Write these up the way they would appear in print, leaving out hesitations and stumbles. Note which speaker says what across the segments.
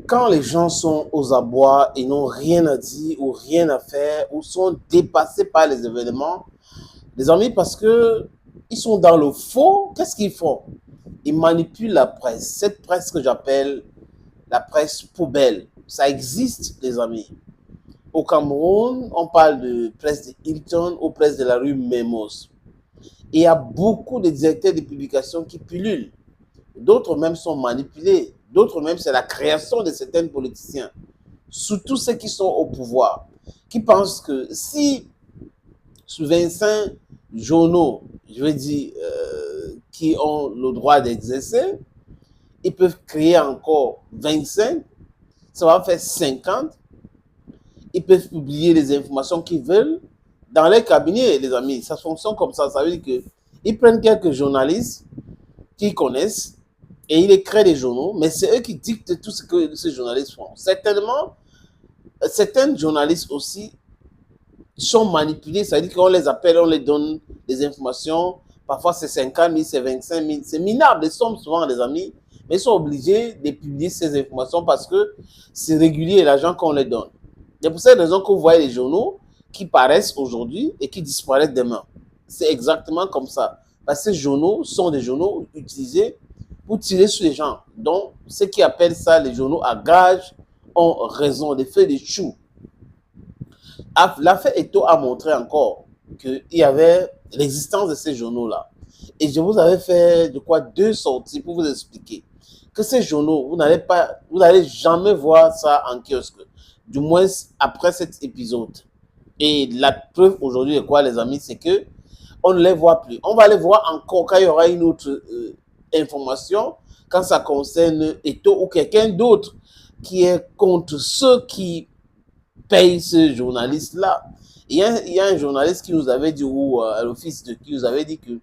Speaker 1: Quand les gens sont aux abois et n'ont rien à dire ou rien à faire ou sont dépassés par les événements, les amis, parce que ils sont dans le faux, qu'est-ce qu'ils font? Ils manipulent la presse. Cette presse que j'appelle la presse poubelle. Ça existe, les amis. Au Cameroun, on parle de presse de Hilton ou presse de la rue Memos. Et il y a beaucoup de directeurs de publication qui pullulent. D'autres même sont manipulés. D'autres même, c'est la création de certains politiciens. Surtout ceux qui sont au pouvoir. Qui pensent que si sur 25 journaux, je veux dire, qui ont le droit d'exercer, ils peuvent créer encore 25, ça va faire 50. Ils peuvent publier les informations qu'ils veulent dans les cabinets, les amis. Ça fonctionne comme ça. Ça veut dire qu'ils prennent quelques journalistes qu'ils connaissent et ils créent des journaux, mais c'est eux qui dictent tout ce que ces journalistes font. Certainement, certains journalistes aussi sont manipulés, c'est-à-dire qu'on les appelle, on les donne des informations. Parfois, c'est 50 000, c'est 25 000. C'est minable, les sommes souvent, les amis. Mais ils sont obligés de publier ces informations parce que c'est régulier l'argent qu'on les donne. C'est pour cette raison que vous voyez les journaux qui paraissent aujourd'hui et qui disparaissent demain. C'est exactement comme ça. Parce que ces journaux sont des journaux utilisés pour tirer sur les gens. Donc, ceux qui appellent ça les journaux à gage ont raison, des faits de chou. L'affaire Eto a montré encore qu'il y avait l'existence de ces journaux-là. Et je vous avais fait, de quoi, 2 sorties pour vous expliquer que ces journaux, vous n'allez jamais voir ça en kiosque. Du moins, après cet épisode. Et la preuve aujourd'hui de quoi, les amis, c'est que on ne les voit plus. On va les voir encore quand il y aura une autre information, quand ça concerne Eto ou quelqu'un d'autre qui est contre ceux qui paye ce journaliste-là. Il y a un journaliste qui nous avait dit, ou l'office qui nous avait dit qu'il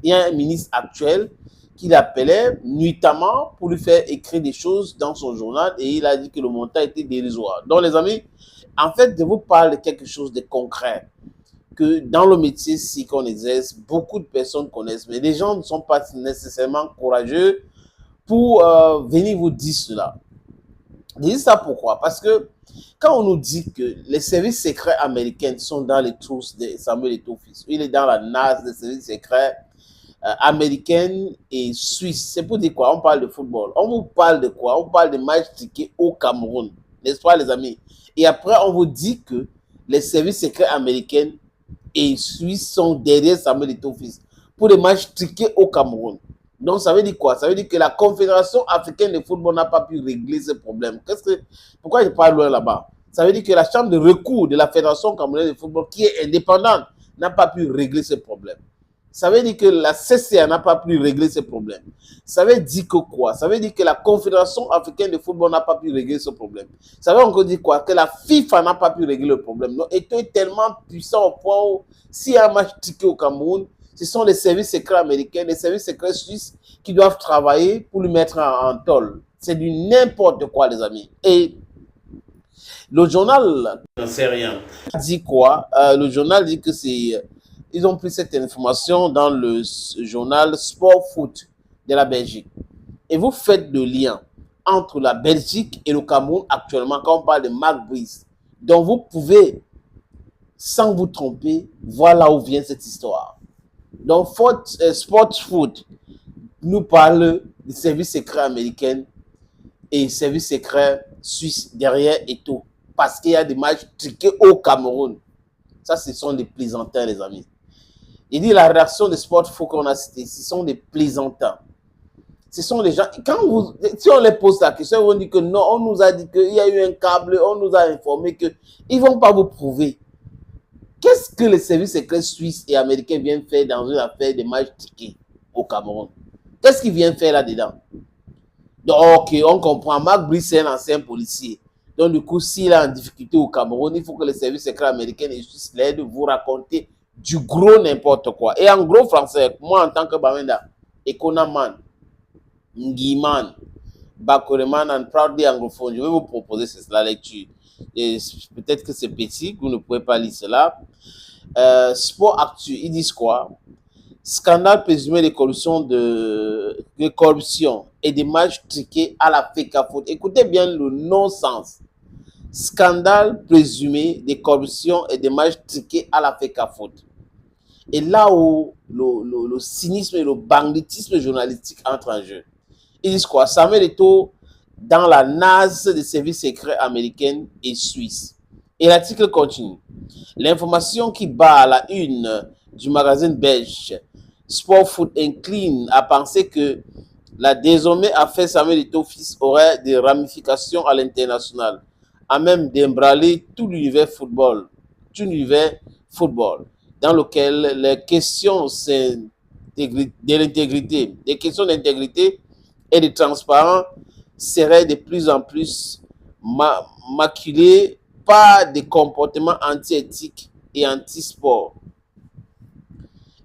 Speaker 1: y a un ministre actuel qui l'appelait nuitamment pour lui faire écrire des choses dans son journal et il a dit que le montant était dérisoire. Donc les amis, en fait, je vous parle de quelque chose de concret que dans le métier si qu'on exerce, beaucoup de personnes connaissent, mais les gens ne sont pas nécessairement courageux pour venir vous dire cela. Je dis ça pourquoi? Parce que quand on nous dit que les services secrets américains sont dans les trousses de Samuel Eto'o fils, il est dans la NAS des services secrets américains et suisses, c'est pour dire quoi? On parle de football. On vous parle de quoi? On parle de matchs tickets au Cameroun, n'est-ce pas les amis? Et après, on vous dit que les services secrets américains et suisses sont derrière Samuel Eto'o fils pour les matchs tickets au Cameroun. Donc, ça veut dire quoi? Ça veut dire que la Confédération africaine de football n'a pas pu régler ce problème. Pourquoi je parle loin là-bas? Ça veut dire que la chambre de recours de la Fédération camerounaise de football, qui est indépendante, n'a pas pu régler ce problème. Ça veut dire que la CCA n'a pas pu régler ce problème. Ça veut dire que quoi? Ça veut dire que la Confédération africaine de football n'a pas pu régler ce problème. Ça veut encore dire quoi? Que la FIFA n'a pas pu régler le problème. Donc, Eto'o est tellement puissant au point où, s'il y a un match ticket au Cameroun, ce sont les services secrets américains, les services secrets suisses qui doivent travailler pour lui mettre en tôle. C'est du n'importe quoi, les amis. Et le journal n'en sait rien. Dit quoi? Le journal dit que c'est. Ils ont pris cette information dans le journal Sport Foot de la Belgique. Et vous faites le lien entre la Belgique et le Cameroun actuellement quand on parle de Marc Brice. Donc vous pouvez, sans vous tromper, voir là où vient cette histoire. Donc Sport Foot nous parle des services secrets américains et services secrets suisses derrière Eto'o. Parce qu'il y a des matchs truqués au Cameroun. Ça, ce sont des plaisantins, les amis. Il dit la rédaction de Sport Foot qu'on a cité, ce sont des plaisantins. Ce sont des gens, si on les pose la question, ils vont dire que non, on nous a dit qu'il y a eu un câble, on nous a informé que ils ne vont pas vous prouver. Qu'est-ce que les services secrets suisses et américains viennent faire dans une affaire de matchs tickets au Cameroun? Qu'est-ce qu'ils viennent faire là-dedans? Donc, ok, on comprend. Marc Brice est un ancien policier. Donc, du coup, s'il est en difficulté au Cameroun, il faut que les services secrets américains et suisses l'aident de vous raconter du gros n'importe quoi. Et en gros français, moi, en tant que Bamenda, Econaman, Nguiman, Bakoreman, and proudly anglophone, je vais vous proposer la lecture. Et peut-être que c'est petit, vous ne pouvez pas lire cela. Sport Actu, ils disent quoi? Scandale présumé de corruption et des matchs truqués à la FECAFOOT. Écoutez bien le non-sens. Scandale présumé de corruption et des matchs truqués à la FECAFOOT. Et là où le cynisme et le banditisme journalistique entrent en jeu. Ils disent quoi? Samuel Eto'o dans la nasse des services secrets américains et suisses. Et l'article continue. L'information qui bat à la une du magazine belge Sport Foot incline à penser que la désormais affaire Samuel Eto'o fils aurait des ramifications à l'international, à même d'embraler tout l'univers football, dans lequel les questions d'intégrité et de transparence seraient de plus en plus maculées par des comportements anti-éthiques et anti-sport.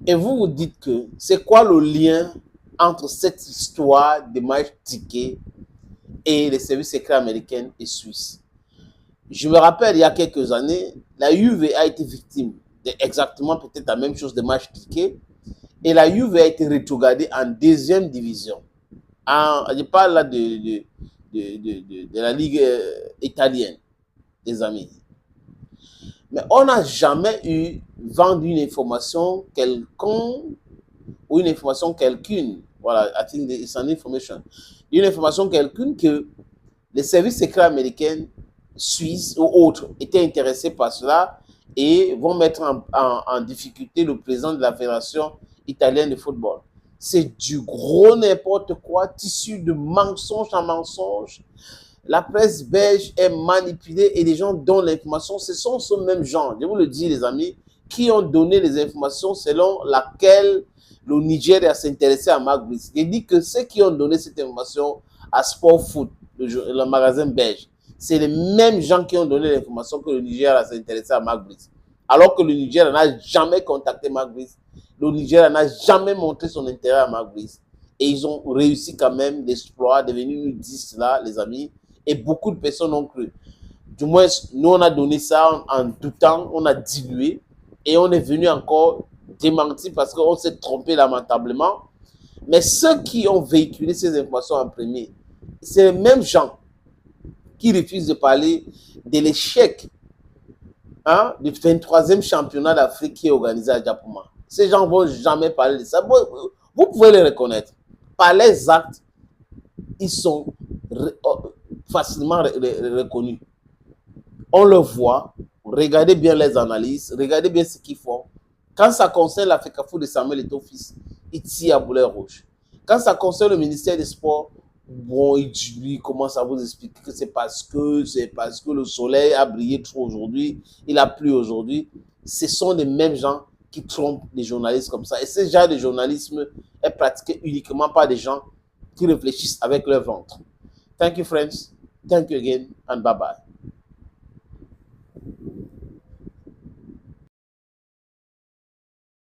Speaker 1: Et vous vous dites que c'est quoi le lien entre cette histoire de match ticket et les services secrets américains et suisses? Je me rappelle, il y a quelques années, la Juve a été victime d'exactement peut-être la même chose de match ticket et la Juve a été rétrogradée en deuxième division. Je parle là de la Ligue italienne, les amis. Mais on n'a jamais eu vendu une information quelconque ou une information quelqu'une. Voilà, I think it's an information. Une information quelqu'une que les services secrets américains, suisses ou autres étaient intéressés par cela et vont mettre en difficulté le président de la Fédération italienne de football. C'est du gros n'importe quoi, tissu de mensonge en mensonge. La presse belge est manipulée et les gens donnent l'information. Ce sont ces mêmes gens, je vous le dis les amis, qui ont donné les informations selon laquelle le Nigeria s'intéressait à Marc Brice. Il dit que ceux qui ont donné cette information à Sport Foot, le magasin belge, c'est les mêmes gens qui ont donné l'information que le Nigeria s'intéressait à Marc Brice. Alors que le Nigeria n'a jamais contacté Marc Brice. Le Nigeria n'a jamais montré son intérêt à Marc Brice. Et ils ont réussi quand même l'exploit de venir nous dire cela, les amis. Et beaucoup de personnes ont cru. Du moins, nous, on a donné ça en doutant, on a dilué. Et on est venu encore démentir parce qu'on s'est trompé lamentablement. Mais ceux qui ont véhiculé ces informations en premier, c'est les mêmes gens qui refusent de parler de l'échec du 23e championnat d'Afrique qui est organisé à Diapouma. Ces gens ne vont jamais parler de ça. Vous pouvez les reconnaître. Par les actes, ils sont facilement reconnus. On le voit. Regardez bien les analyses. Regardez bien ce qu'ils font. Quand ça concerne la FECAFOOT de Samuel Eto'o fils, il tire à boulet rouge. Quand ça concerne le ministère des Sports, bon, il commence à vous expliquer que c'est parce que le soleil a brillé trop aujourd'hui, il a plu aujourd'hui. Ce sont les mêmes gens qui trompent les journalistes comme ça. Et ce genre de journalisme est pratiqué uniquement par des gens qui réfléchissent avec leur ventre. Thank you, friends. Thank you again, and bye-bye.